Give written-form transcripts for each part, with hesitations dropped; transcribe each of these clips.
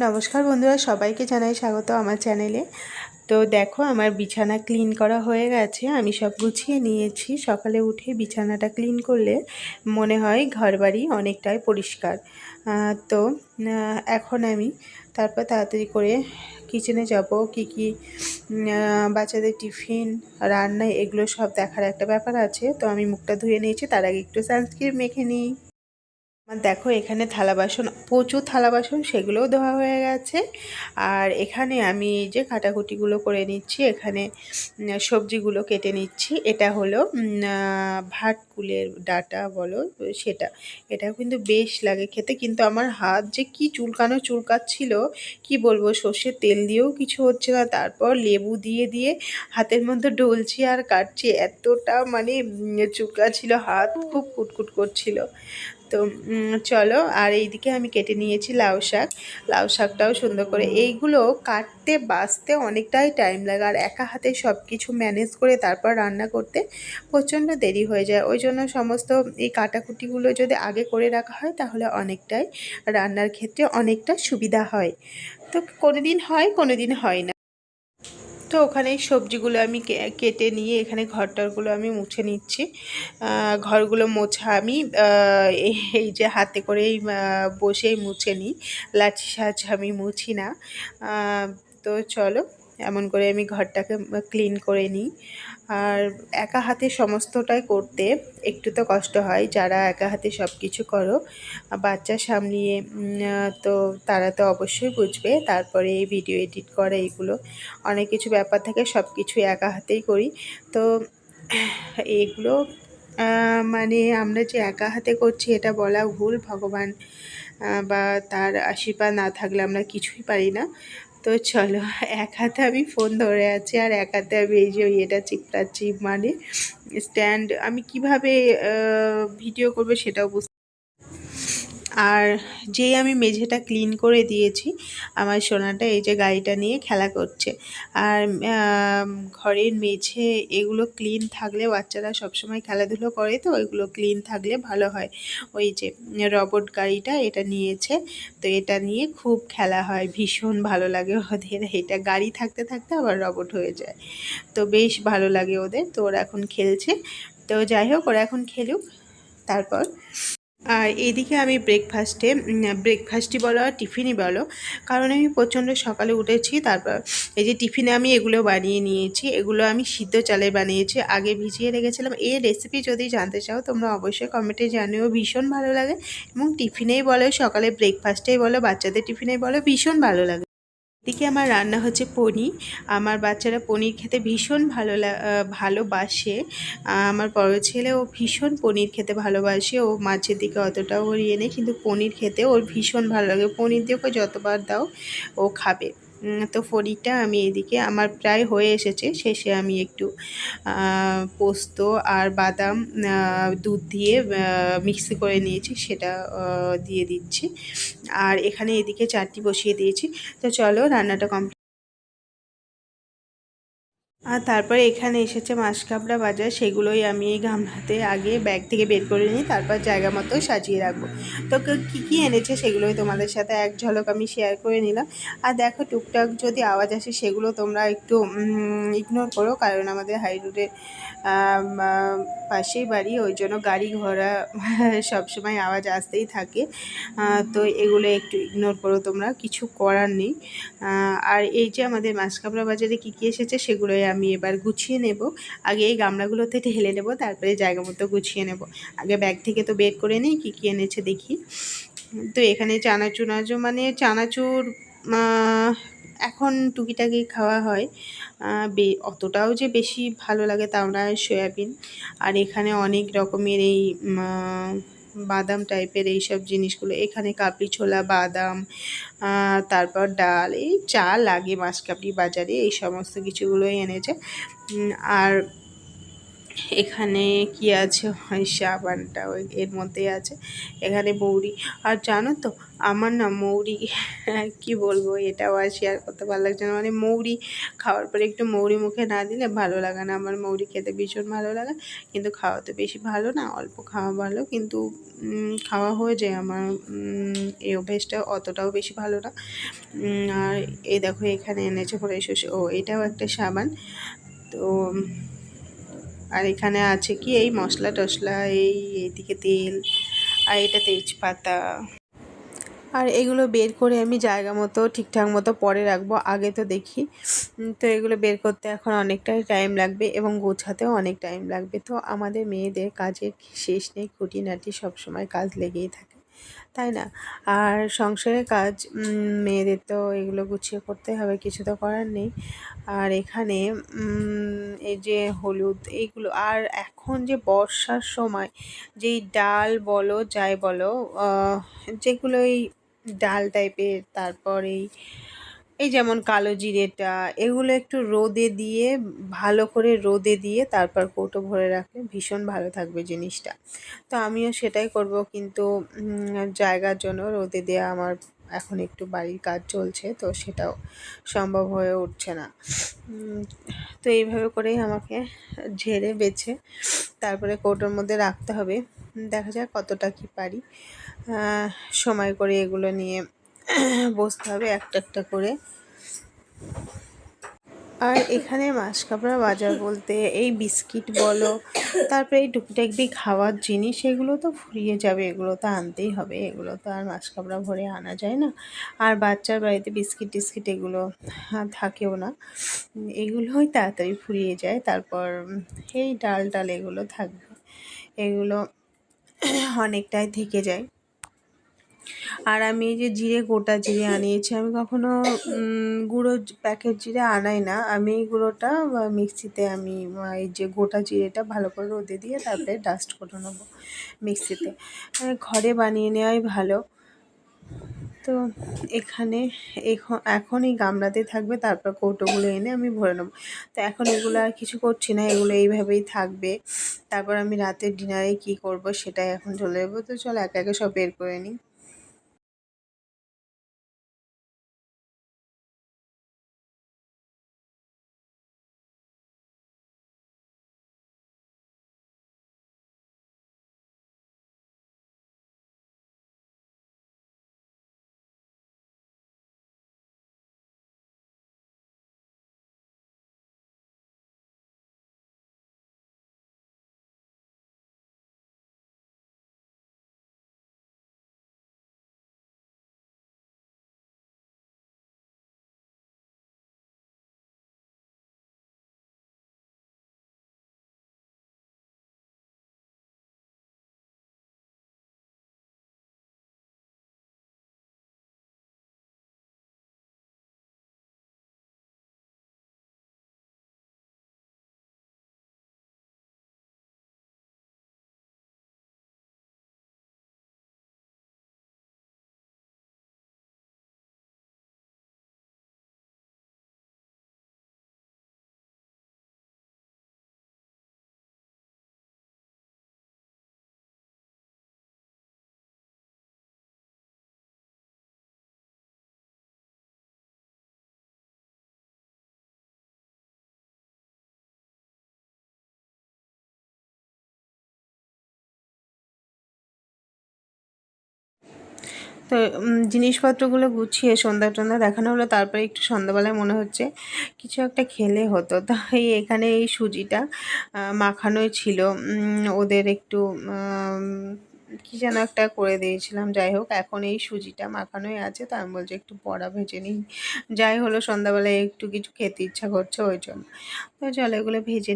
নমস্কার বন্ধুরা, সবাইকে জানাই স্বাগত আমার চ্যানেলে। তো দেখো, আমার বিছানা ক্লিন করা হয়ে গেছে। আমি সব গুছিয়ে নিয়েছি। সকালে উঠে বিছানাটা ক্লিন করলে মনে হয় ঘরবাড়ি অনেকটাই পরিষ্কার। তো এখন আমি তারপর তাড়াতাড়ি করে কিচেনে যাব। কি বাচ্চাদের টিফিন, রান্না, এগুলো সব দেখার একটা ব্যাপার আছে। তো আমি মুখটা ধুয়ে নিয়েছি, তার আগে একটু সানস্ক্রিন মেখে নিই। দেখো, এখানে থালা বাসন, প্রচুর থালা বাসন, সেগুলোও ধোয়া হয়ে গেছে। আর এখানে আমি যে কাটাকুটিগুলো করে নিচ্ছি, এখানে সবজিগুলো কেটে নিচ্ছি। এটা হলো ভাতকুলের ডাঁটা বলো সেটা। এটা কিন্তু বেশ লাগে খেতে, কিন্তু আমার হাত যে কি চুলকাচ্ছিল, কি বলবো। সর্ষের তেল দিয়েও কিছু হচ্ছে না, তারপর লেবু দিয়ে দিয়ে হাতের মধ্যে ডলছি আর কাটছি। এতটা মানে চুলকাচ্ছিল, হাত খুব কুটকুট করছিল। তো চলো, আর এইদিকে আমি কেটে নিয়েছি লাউ শাকটাও সুন্দর করে। এইগুলো কাটতে বাছতে অনেকটাই টাইম লাগে, আর একা হাতে সব কিছু ম্যানেজ করে তারপর রান্না করতে প্রচণ্ড দেরি হয়ে যায়। ওই জন্য সমস্ত এই কাটাকুটিগুলো যদি আগে করে রাখা হয়, তাহলে অনেকটাই রান্নার ক্ষেত্রে অনেকটা সুবিধা হয়। তো কোনোদিন হয়, কোনোদিন হয় না। তো ওখানে সবজিগুলো আমি কেটে নিয়ে এখানে ঘরটারগুলো আমি মুছে নিচ্ছি। ঘরগুলো মোছা আমি এই যে হাতে করেই বসেই মুছে নিই, লাঠি সাহায্যে আমি মুছি না। তো চলো, এমন করে আমি ঘরটাকে ক্লিন করে নিই। আর একা হাতে সমস্তটাই করতে একটু তো কষ্ট হয়। যারা একা হাতে সব কিছু করো, বাচ্চা সামলিয়ে, তো তারা তো অবশ্যই বুঝবে। তারপরে এই ভিডিও এডিট করা, এগুলো অনেক কিছু ব্যাপার থাকে, সব কিছু একা হাতেই করি। তো এগুলো মানে আমরা যে একা হাতে করছি এটা বলা ভুল। ভগবান বা তার আশীর্বাদ না থাকলে আমরা কিছুই পারি না। তো চলো, এক হাতে আমি ফোন ধরে আছি, আর এক হাতে আমি এই যে এটা চিপটাচ্ছি, মানে স্ট্যান্ড। আমি কিভাবে ভিডিও করবো সেটাও বুঝতে। আর যেই আমি মেঝেটা ক্লিন করে দিয়েছি, আমার সোনাটা এই যে গাড়িটা নিয়ে খেলা করছে। আর ঘরের মেঝে এগুলো ক্লিন থাকলে, বাচ্চারা সবসময় খেলাধুলো করে, তো ওইগুলো ক্লিন থাকলে ভালো হয়। ওই যে রবট গাড়িটা এটা নিয়েছে, তো এটা নিয়ে খুব খেলা হয়, ভীষণ ভালো লাগে ওদের। এটা গাড়ি থাকতে থাকতে আবার রবট হয়ে যায়, তো বেশ ভালো লাগে ওদের। তো ওরা এখন খেলছে। তো যাই হোক, ওরা এখন খেলুক। তারপর আর এইদিকে আমি ব্রেকফাস্টই বলো আর টিফিনই বলো, কারণ আমি প্রচণ্ড সকালে উঠেছি। তারপর এই যে টিফিনে আমি এগুলো বানিয়ে নিয়েছি। এগুলো আমি সিদ্ধ চালে বানিয়েছি, আগে ভিজিয়ে রেখেছিলাম। এই রেসিপি যদি জানতে চাও তোমরা অবশ্যই কমেন্টে জানিও, ভীষণ ভালো লাগে। এবং টিফিনেই বলো, সকালে ব্রেকফাস্টেই বলো, বাচ্চাদের টিফিনেই বলো, ভীষণ ভালো লাগে। এদিকে আমার রান্না হচ্ছে পনির। আমার বাচ্চারা পনির খেতে ভীষণ ভালোবাসে। আমার বড় ছেলে, ও ভীষণ পনির খেতে ভালোবাসে। ও মাছের দিকে অতটাও ওর ইয়ে নেই, কিন্তু পনির খেতে ওর ভীষণ ভালো লাগে। পনির দিয়ে ওকে যতবার দাও ও খাবে। তো পনিরটা আমি এদিকে আমার প্রায় হয়ে এসেছে। শেষে আমি একটু পোস্ত আর বাদাম দুধ দিয়ে মিক্সি করে নিয়েছি, সেটা দিয়ে দিচ্ছি। আর এখানে এদিকে চাটনি বসিয়ে দিয়েছি। তো চলো, রান্নাটা কমপ্লিট। আর তারপরে এখানে এসেছে মাশকাবড়া বাজার, সেগুলোই আমি এই গামলাতে আগে ব্যাগ থেকে বের করে নিই, তারপর জায়গা মতো সাজিয়ে রাখবো। তো কী কী এনেছে সেগুলোই তোমাদের সাথে এক ঝলক আমি শেয়ার করে নিলাম। আর দেখো, টুকটাক যদি আওয়াজ আসে সেগুলো তোমরা একটু ইগনোর করো, কারণ আমাদের হাই রোডে পাশেই বাড়ি, ওই জন্য গাড়ি ঘোড়া সবসময় আওয়াজ আসতেই থাকে। তো এগুলো একটু ইগনোর করো তোমরা, কিছু করার নেই। আর এই যে আমাদের মাছকাবড়া বাজারে কী কী এসেছে সেগুলোই আমি এবার গুছিয়ে নেব। আগে এই গামলাগুলোতে ঢেলে নেব, তারপরে জায়গা মতো গুছিয়ে নেব। আগে ব্যাগ থেকে তো বের করে নিই কী কী এনেছে দেখি। তো এখানে চানাচুর, মানে চানাচুর এখন টুকিটাকি খাওয়া হয়, অতটাও যে বেশি ভালো লাগে তাও না। সয়াবিন, আর এখানে অনেক রকমের এই বাদাম টাইপের এইসব জিনিসগুলো। এখানে কাবলি ছোলা, বাদাম, তারপর ডাল, এই চা লাগে মাসকাবড়ি বাজারে, এই সমস্ত কিছুগুলোই এনেছে। আর এখানে কি আছে, ওই সাবানটা ওই এর মধ্যেই আছে। এখানে মৌরি, আর জানো তো আমার না মৌরি কি বলবো, এটাও আর শেয়ার করতে ভালো লাগছে না। মানে মৌরি খাওয়ার পরে একটু মৌরি মুখে না দিলে ভালো লাগে না। আমার মৌরি খেতে ভীষণ ভালো লাগে, কিন্তু খাওয়া তো বেশি ভালো না, অল্প খাওয়া ভালো, কিন্তু খাওয়া হয়ে যায় আমার। এই অভ্যেসটা অতটাও বেশি ভালো না। আর এই দেখো এখানে এনেছে পরে এসে, ও এটাও একটা সাবান। তো আর এখানে আছে কি এই মশলা টশলা, এইদিকে তেল, আর এটা তেজপাতা। আর এগুলো বের করে আমি জায়গা মতো ঠিকঠাক মতো পরে রাখবো, আগে তো দেখি। তো এগুলো বের করতে এখন অনেকটাই টাইম লাগবে এবং গোছাতেও অনেক টাইম লাগবে। তো আমাদের মেয়েদের কাজের শেষ নেই, খুঁটিনাটি সবসময় কাজ লেগেই থাকে, তাই না? আর সংসারের কাজ মেয়েদের তো এগুলো গুছিয়ে করতে হবে, কিছু তো করার নেই। আর এখানে এই যে হলুদ এইগুলো, আর এখন যে বর্ষার সময় যেই ডাল বলো যাই বলো, যেগুলো এই ডাল টাইপের, তারপর এই যেমন কালো জিরেটা, এগুলো একটু রোদে দিয়ে, ভালো করে রোদে দিয়ে তারপর কৌটো ভরে রাখলে ভীষণ ভালো থাকবে জিনিসটা। তো আমিও সেটাই করব, কিন্তু জায়গার জন্য রোদে দেওয়া আমার এখন একটু বাড়ির কাজ চলছে, তো সেটাও সম্ভব হয়ে উঠছে না। তো এইভাবে করেই আমাকে ঝেড়ে বেছে তারপরে কৌটোর মধ্যে রাখতে হবে। দেখা যাক কতটা কি পারি। সময় করে এগুলো নিয়ে বসতে হবে একটা একটা করে। আর এখানে মাছ কাঁকড়া বাজার বলতে এই বিস্কিট বলো, তারপরে এই টুকিটাকি খাওয়ার জিনিস, এগুলো তো ফুরিয়ে যাবে, এগুলো তো আনতেই হবে, এগুলো তো আর মাছ কাঁকড়া ভরে আনা যায় না। আর বাচ্চার বাড়িতে বিস্কিট টিস্কিট এগুলো থাকেও না, এগুলোই তাড়াতাড়ি ফুরিয়ে যায়। তারপর এই ডাল টাল এগুলো থাকবে, এগুলো অনেকটাই থেকে যায়। আর আমি এই যে জিরে, গোটা জিরে আনিয়েছি, আমি কখনো গুঁড়ো প্যাকেট জিরে আনাই না। আমি এই গুঁড়োটা মিক্সিতে আমি এই যে গোটা জিরেটা ভালো করে রোদে দিয়ে তারপরে ডাস্ট করে নেবো মিক্সিতে। ঘরে বানিয়ে নেওয়াই ভালো। তো এখানে এখন এই গামলাতে থাকবে, তারপর কৌটোগুলো এনে আমি ভরে নেবো। তো এখন এগুলো আর কিছু করছি না, এগুলো এইভাবেই থাকবে। তারপর আমি রাতের ডিনারে কি করব সেটাই এখন চলে যাবো। তো চলো একে একে সব বের করে নিই। তো জিনিসপত্রগুলো গুছিয়ে সন্ধ্যা টন্ধ্যা দেখানো হলো, তারপরে একটু সন্ধ্যাবেলায় মনে হচ্ছে কিছু একটা খেলে হতো, তাই এখানে এই সুজিটা মাখানোই ছিল। ওদের একটু কী যেন একটা করে দিয়েছিলাম, যাই হোক এখন এই সুজিটা মাখানোই আছে, তো আমি বলছি একটু বড়া ভেজে নিই। যাই হলো সন্ধ্যাবেলায় একটু কিছু খেতে ইচ্ছা করছে ওই জন্য, তো চলো এগুলো ভেজে।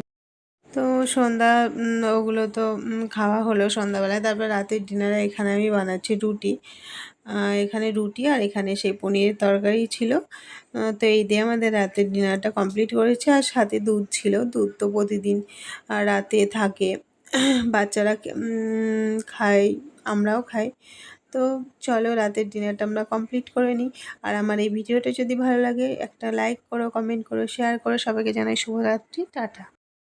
তো সন্ধ্যা ওগুলো তো খাওয়া হলো সন্ধ্যাবেলায়। তারপর রাতের ডিনারে এখানে আমি বানাচ্ছি রুটি। এখানে রুটি আর এখানে সেই পনিরের তরকারি ছিল। তো এই দিয়ে আমাদের রাতের ডিনারটা কমপ্লিট করেছে। আর সাথে দুধ ছিল, দুধ তো প্রতিদিন রাতে থাকে, বাচ্চারা খায়, আমরাও খাই। তো চলো রাতের ডিনারটা আমরা কমপ্লিট করে নিই। আর আমার এই ভিডিওটা যদি ভালো লাগে একটা লাইক করো, কমেন্ট করো, শেয়ার করো। সবাইকে জানাই শুভরাত্রি, টাটা।